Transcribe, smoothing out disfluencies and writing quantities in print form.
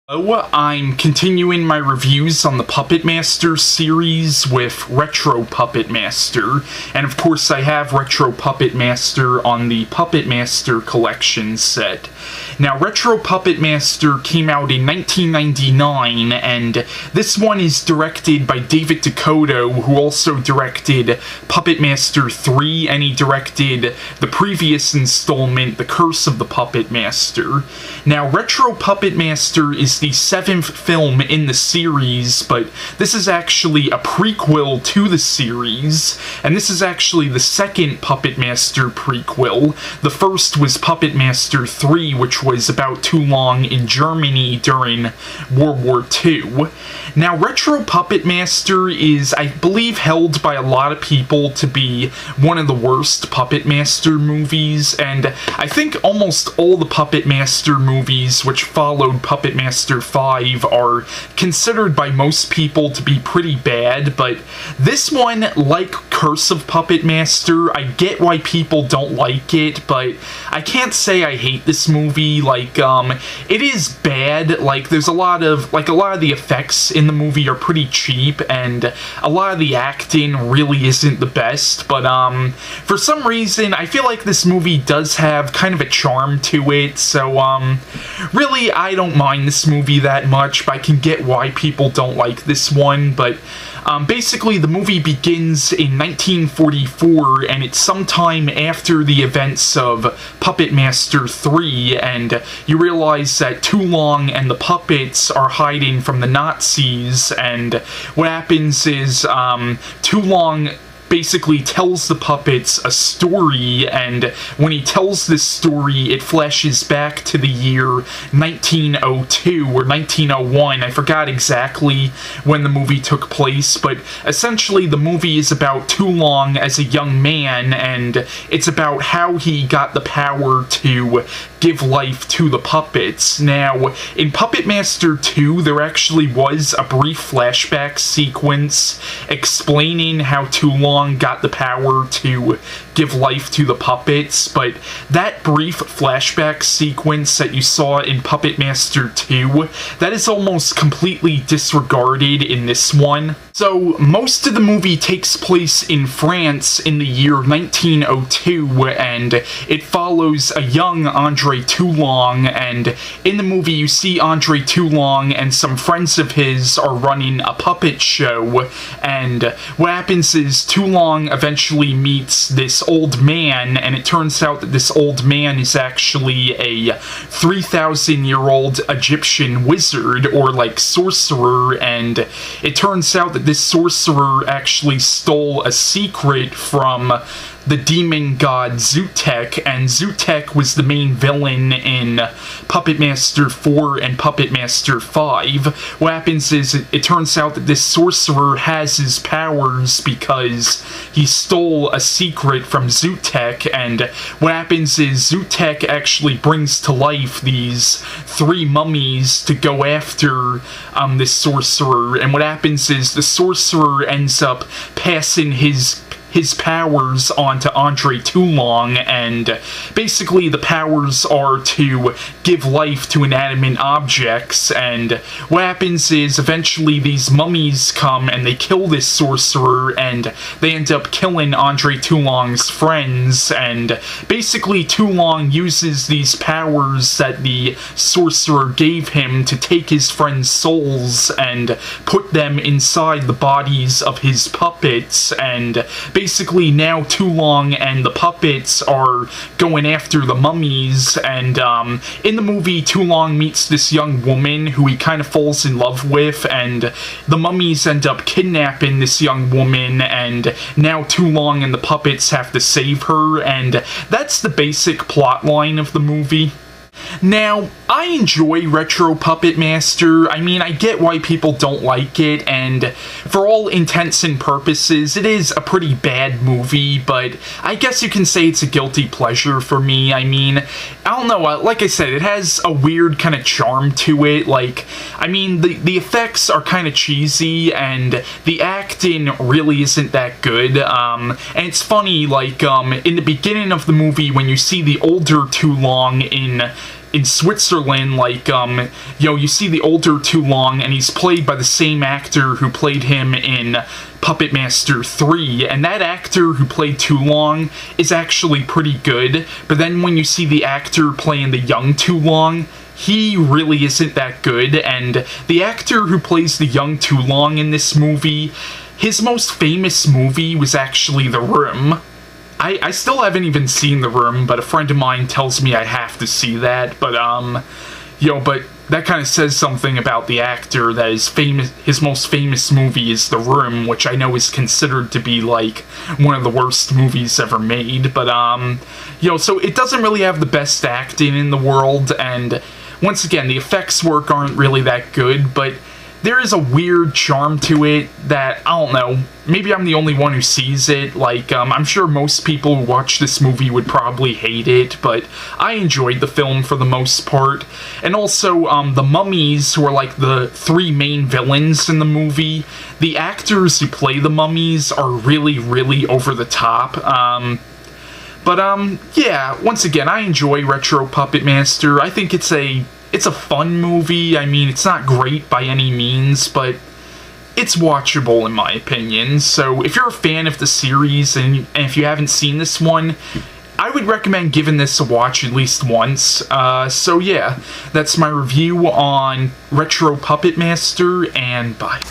Oh, I'm continuing my reviews on the Puppet Master series with Retro Puppet Master, and of course I have Retro Puppet Master on the Puppet Master collection set. Now, Retro Puppet Master came out in 1999, and this one is directed by David DeCoteau, who also directed Puppet Master 3, and he directed the previous installment, The Curse of the Puppet Master. Now, Retro Puppet Master is the 7th film in the series, but this is actually a prequel to the series, and this is actually the second Puppet Master prequel. The first was Puppet Master 3, which was about Toulon in Germany during World War II. Now, Retro Puppet Master is, I believe, held by a lot of people to be one of the worst Puppet Master movies, and I think almost all the Puppet Master movies which followed Puppet Master 5 are considered by most people to be pretty bad, but this one, like Curse of Puppet Master, I get why people don't like it, but I can't say I hate this movie. Like, it is bad. Like, there's a lot of the effects in the movie are pretty cheap, and a lot of the acting really isn't the best, but, for some reason, I feel like this movie does have kind of a charm to it, so, really, I don't mind this movie that much, but I can get why people don't like this one, but, basically, the movie begins in 1944, and it's sometime after the events of Puppet Master 3, and you realize that Toulon and the puppets are hiding from the Nazis, and what happens is, Toulon basically tells the puppets a story, and when he tells this story, it flashes back to the year 1902 or 1901. I forgot exactly when the movie took place, but essentially the movie is about Toulon as a young man, and it's about how he got the power to give life to the puppets. Now, in Puppet Master 2, there actually was a brief flashback sequence explaining how Toulon got the power to give life to the puppets, but that brief flashback sequence that you saw in Puppet Master 2, that is almost completely disregarded in this one. So, most of the movie takes place in France in the year 1902, and it follows a young Andre Toulon, and in the movie you see Andre Toulon and some friends of his are running a puppet show, and what happens is Toulon eventually meets this old man, and it turns out that this old man is actually a 3,000-year-old Egyptian wizard, or like sorcerer, and it turns out that this sorcerer actually stole a secret from the demon god Sutekh, and Sutekh was the main villain in Puppet Master 4 and Puppet Master 5. What happens is, it turns out that this sorcerer has his powers because he stole a secret from Sutekh, and what happens is Sutekh actually brings to life these 3 mummies to go after this sorcerer, and what happens is the sorcerer ends up passing his powers onto Andre Toulon, and basically the powers are to give life to inanimate objects, and what happens is eventually these mummies come and they kill this sorcerer, and they end up killing Andre Toulon's friends, and basically Toulon uses these powers that the sorcerer gave him to take his friends' souls and put them inside the bodies of his puppets, and basically now Toulon and the puppets are going after the mummies, and in the movie Toulon meets this young woman who he kind of falls in love with, and the mummies end up kidnapping this young woman, and now Toulon and the puppets have to save her, and that's the basic plot line of the movie. Now, I enjoy Retro Puppet Master. I mean, I get why people don't like it, and for all intents and purposes, it is a pretty bad movie, but I guess you can say it's a guilty pleasure for me. I mean, I don't know, like I said, it has a weird kind of charm to it. Like, I mean, the effects are kind of cheesy, and the acting really isn't that good, and it's funny, like, in the beginning of the movie, when you see the older Toulon in in Switzerland, like, you see the older Toulon, and he's played by the same actor who played him in Puppet Master 3, and that actor who played Toulon is actually pretty good, but then when you see the actor playing the young Toulon, he really isn't that good, and the actor who plays the young Toulon in this movie, his most famous movie was actually The Room. I still haven't even seen The Room, but a friend of mine tells me I have to see that, but, but that kind of says something about the actor, that his most famous movie is The Room, which I know is considered to be, like, one of the worst movies ever made, but, so it doesn't really have the best acting in the world, and once again, the effects work aren't really that good, but there is a weird charm to it that, I don't know, maybe I'm the only one who sees it. Like, I'm sure most people who watch this movie would probably hate it, but I enjoyed the film for the most part. And also, the mummies, who are like the three main villains in the movie, the actors who play the mummies are really, really over the top. Yeah, once again, I enjoy Retro Puppet Master. I think it's a fun movie. I mean, it's not great by any means, but it's watchable in my opinion. So if you're a fan of the series, and if you haven't seen this one, I would recommend giving this a watch at least once. So yeah, that's my review on Retro Puppet Master, and bye.